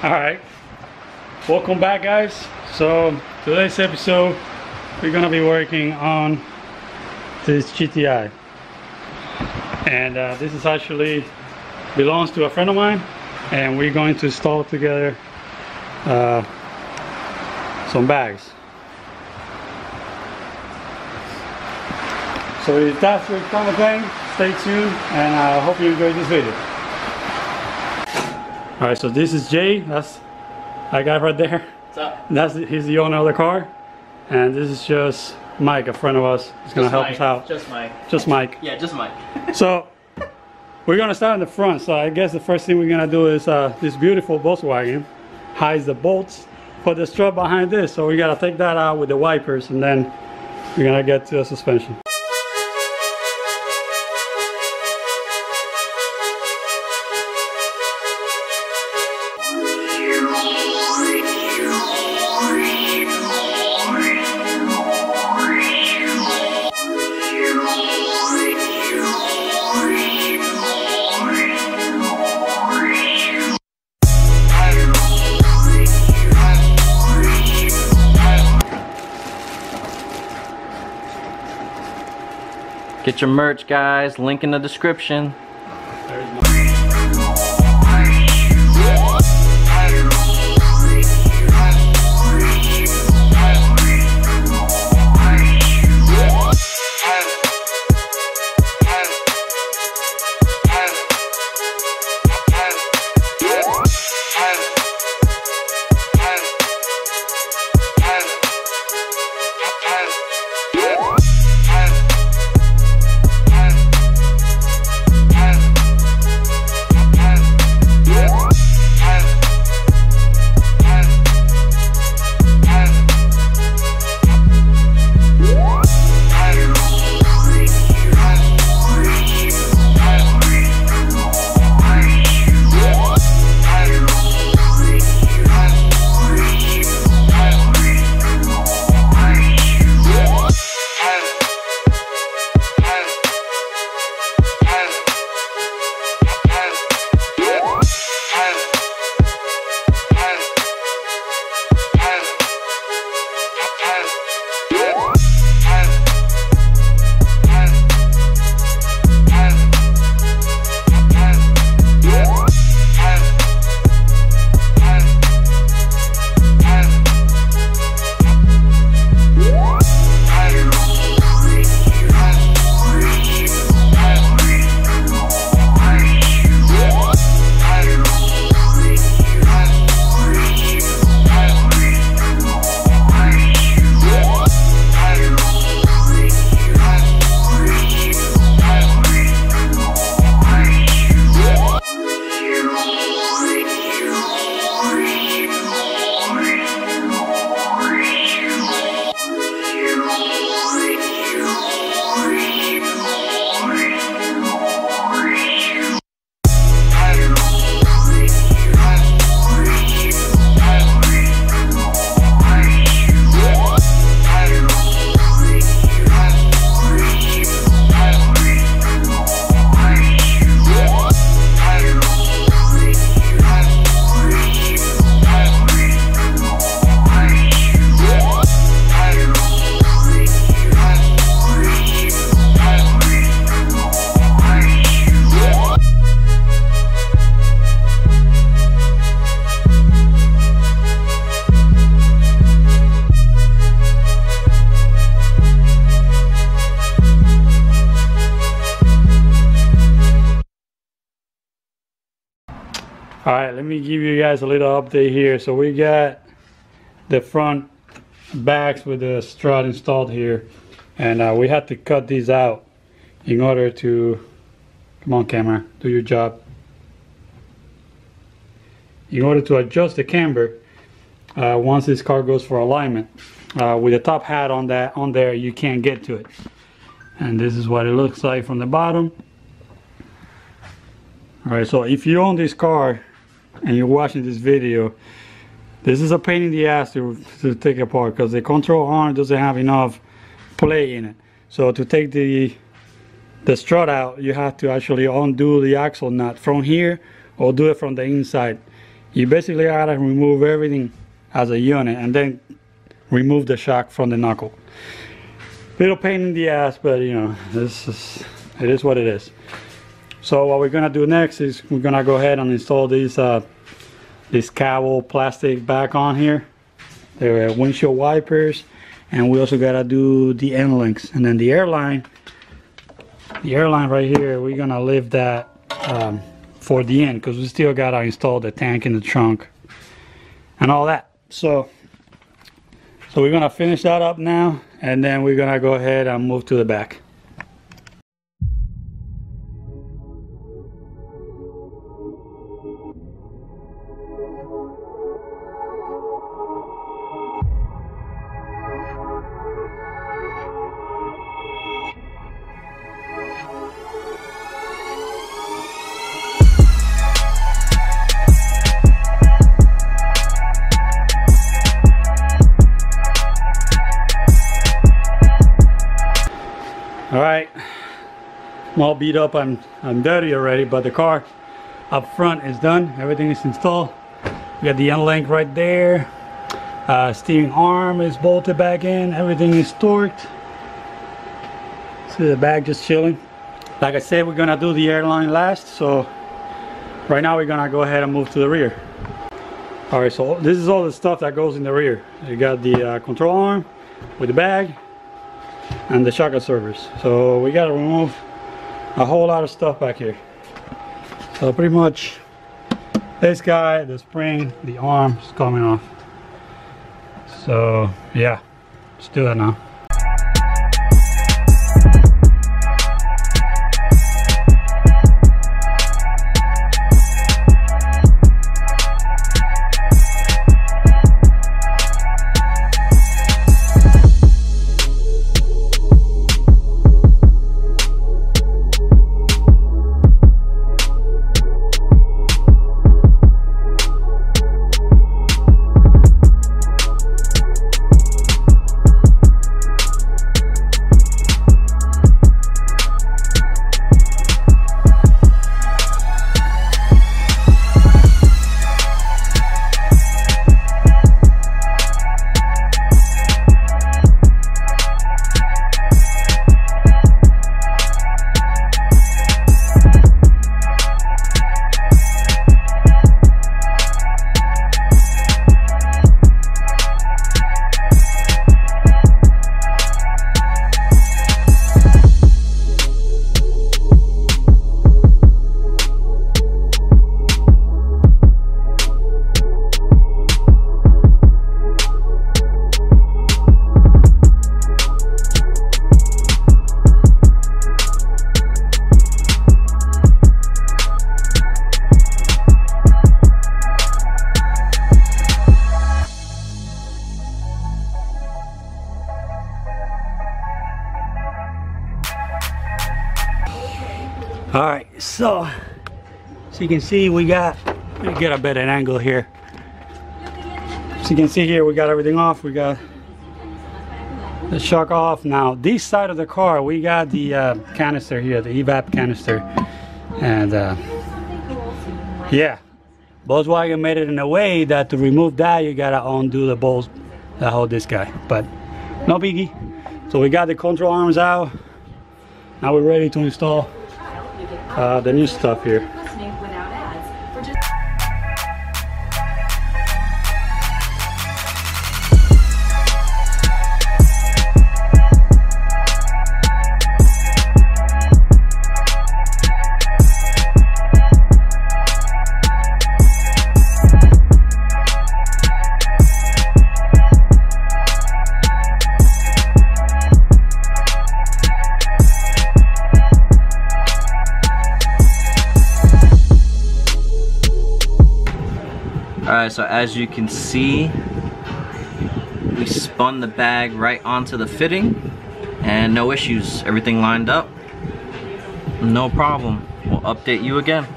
Alright, welcome back guys. So today's episode we're gonna be working on this GTI, and this is actually belongs to a friend of mine, and we're going to install together some bags. So if that's your kind of thing, stay tuned, and I hope you enjoy this video. Alright, so this is Jay, that's that guy right there. What's up? He's the owner of the car. And this is just Mike, a friend of us. He's gonna help us out. Just Mike. Just Mike. Yeah, just Mike. So, we're gonna start in the front. So I guess the first thing we're gonna do is this beautiful Volkswagen hides the bolts for the strut behind this. So we gotta take that out with the wipers, and then we're gonna get to the suspension. Get your merch, guys. Link in the description. Alright, let me give you guys a little update here. So we got the front backs with the strut installed here, and we had to cut these out in order to, come on camera, do your job. In order to adjust the camber once this car goes for alignment. With the top hat on there, you can't get to it. And this is what it looks like from the bottom. Alright, so if you own this car and you're watching this video, this is a pain in the ass to take apart, because the control arm doesn't have enough play in it. So to take the strut out, you have to actually undo the axle nut from here, or do it from the inside. you basically gotta remove everything as a unit and then remove the shock from the knuckle. Little pain in the ass, but you know, it is what it is. So what we're gonna do next is we're gonna go ahead and install these this cowl plastic back on here. They're windshield wipers, and we also gotta do the end links, and then the airline right here, we're gonna leave that for the end because we still gotta install the tank in the trunk and all that. So we're gonna finish that up now, and then we're gonna go ahead and move to the back. Alright, I'm all beat up, I'm dirty already, but the car up front is done. Everything is installed. We got the end link right there. Steering arm is bolted back in. Everything is torqued. See the bag just chilling. Like I said, we're gonna do the airline last, so right now we're gonna go ahead and move to the rear. Alright, so this is all the stuff that goes in the rear. You got the control arm with the bag and the shock absorbers. So we gotta remove a whole lot of stuff back here. So pretty much this guy, the spring, the arm is coming off. So yeah, let's do that now. Alright, so you can see we got, let me get a better angle here. So you can see here we got everything off. We got the shock off. Now this side of the car we got the canister here, the evap canister, and yeah, Volkswagen made it in a way that to remove that you gotta undo the bolts that hold this guy, but no biggie. So we got the control arms out. Now we're ready to install the new stuff here. Alright, so as you can see, we spun the bag right onto the fitting and no issues. Everything lined up, no problem. We'll update you again.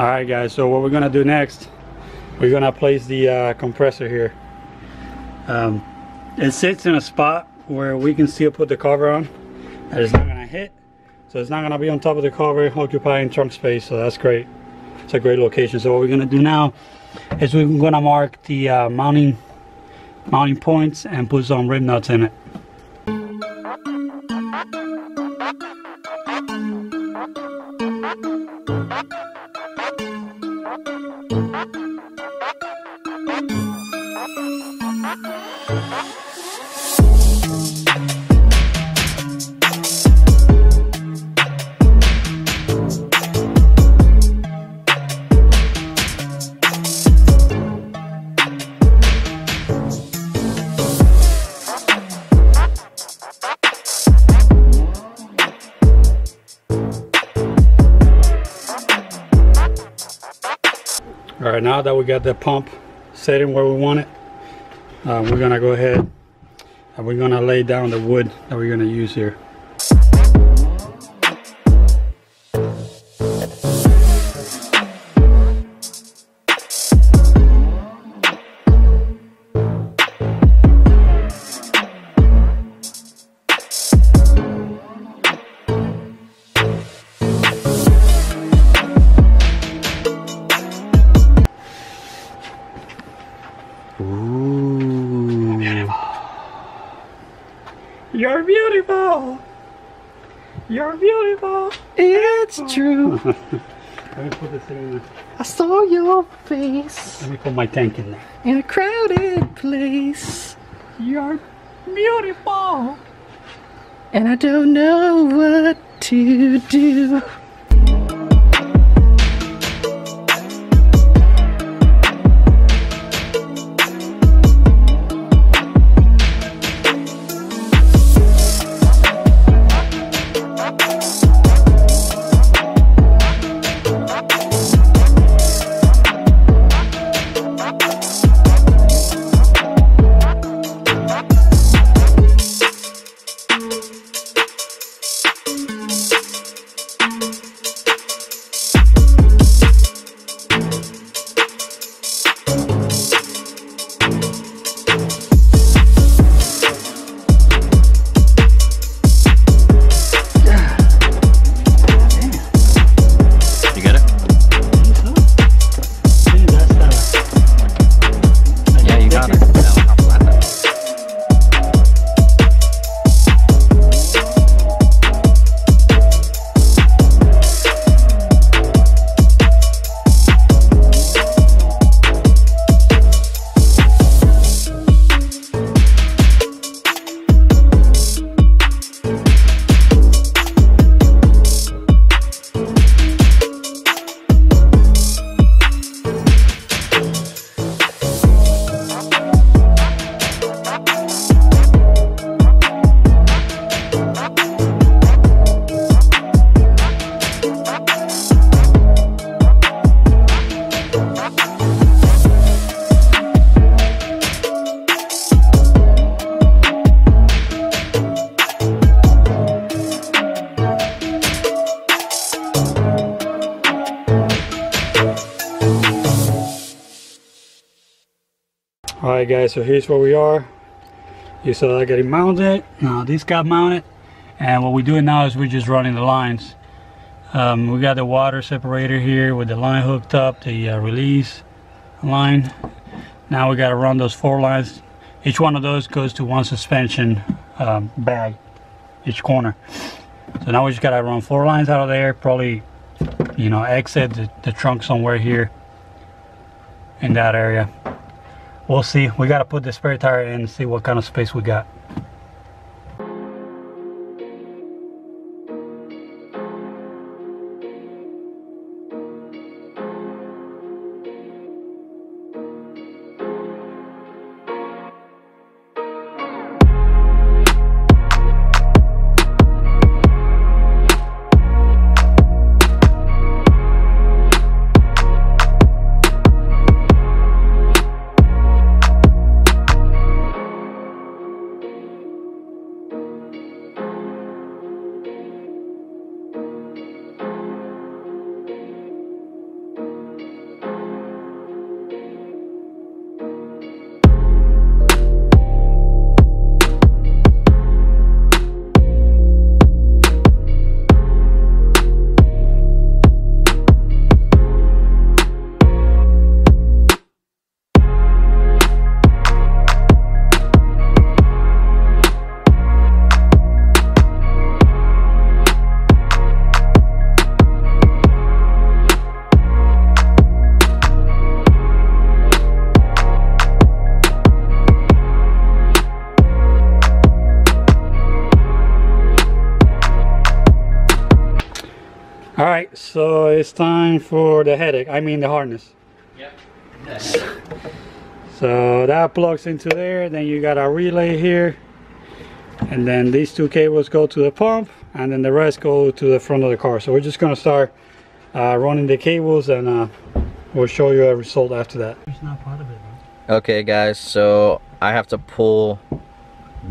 Alright guys, so what we're gonna do next, we're gonna place the compressor here. It sits in a spot where we can still put the cover on and it's not gonna hit, so it's not gonna be on top of the cover occupying trunk space, so that's great. It's a great location. So what we're gonna do now is we're gonna mark the mounting points and put some rib nuts in it. Alright, now that we got the pump setting where we want it, we're gonna go ahead and we're gonna lay down the wood that we're gonna use here. You're beautiful. You're beautiful. It's true. Let me put this in there. I saw your face Let me put my tank in there. in a crowded place. You're beautiful. And I don't know what to do. Alright guys, so here's where we are. You saw that getting mounted. Now this got mounted, and what we're doing now is we're just running the lines. We got the water separator here with the line hooked up, the release line. Now we got to run those 4 lines. Each one of those goes to one suspension bag, each corner. So now we just got to run 4 lines out of there, probably, you know, exit the trunk somewhere here in that area. We'll see. We got to put the spare tire in and see what kind of space we got. so it's time for the headache. I mean the harness. Yep. So that plugs into there. Then you got a relay here, and then these two cables go to the pump, and then the rest go to the front of the car. So we're just gonna start running the cables, and we'll show you a result after that. It's not part of it, man. Okay guys, so I have to pull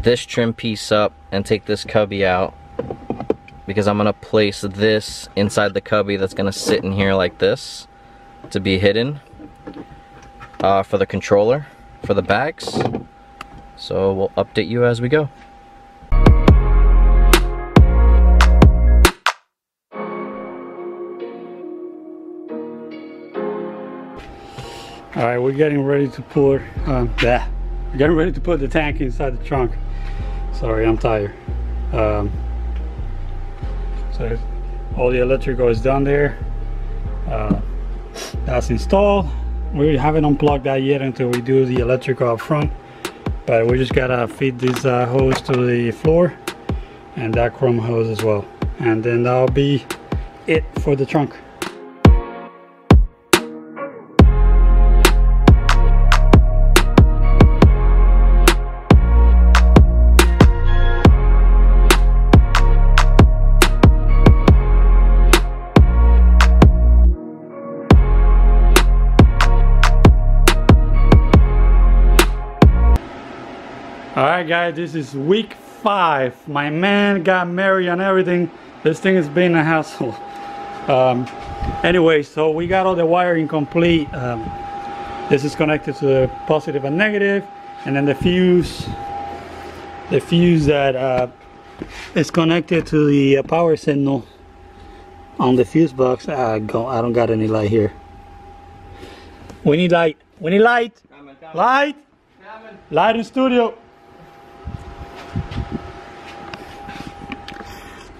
this trim piece up and take this cubby out, because I'm gonna place this inside the cubby that's gonna sit in here like this to be hidden for the controller for the bags. So we'll update you as we go. All right, we're getting ready to pour. We're getting ready to put the tank inside the trunk. Sorry, I'm tired. So all the electrical is done there. That's installed. We haven't unplugged that yet until we do the electrical up front. But we just gotta feed this hose to the floor, and that chrome hose as well. And then that'll be it for the trunk. Alright guys, this is week 5. My man got married and everything. This thing has been a hassle. Anyway, so we got all the wiring complete. This is connected to the positive and negative, and then the fuse that is connected to the power signal on the fuse box. I don't got any light here. We need light. We need light. Light. Light in studio.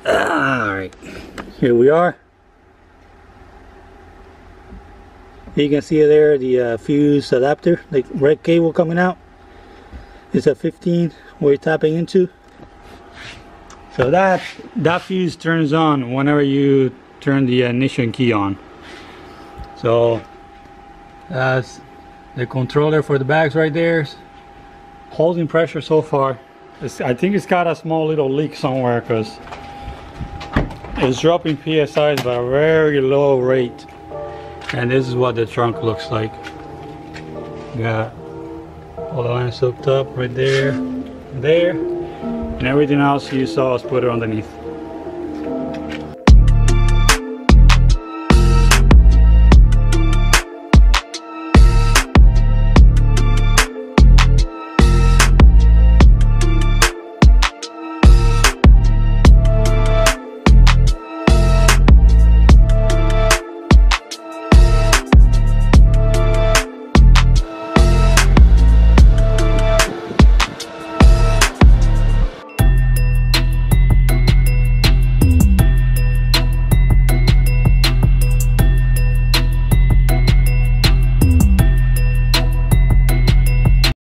Alright, here we are. You can see there the fuse adapter, the red cable coming out. It's a 15 we're tapping into. So that fuse turns on whenever you turn the ignition key on. So that's the controller for the bags right there. Holding pressure so far. I think it's got a small little leak somewhere because it's dropping PSIs by a very low rate. And this is what the trunk looks like. Got all the lines hooked up right there, and everything else you saw us put it underneath.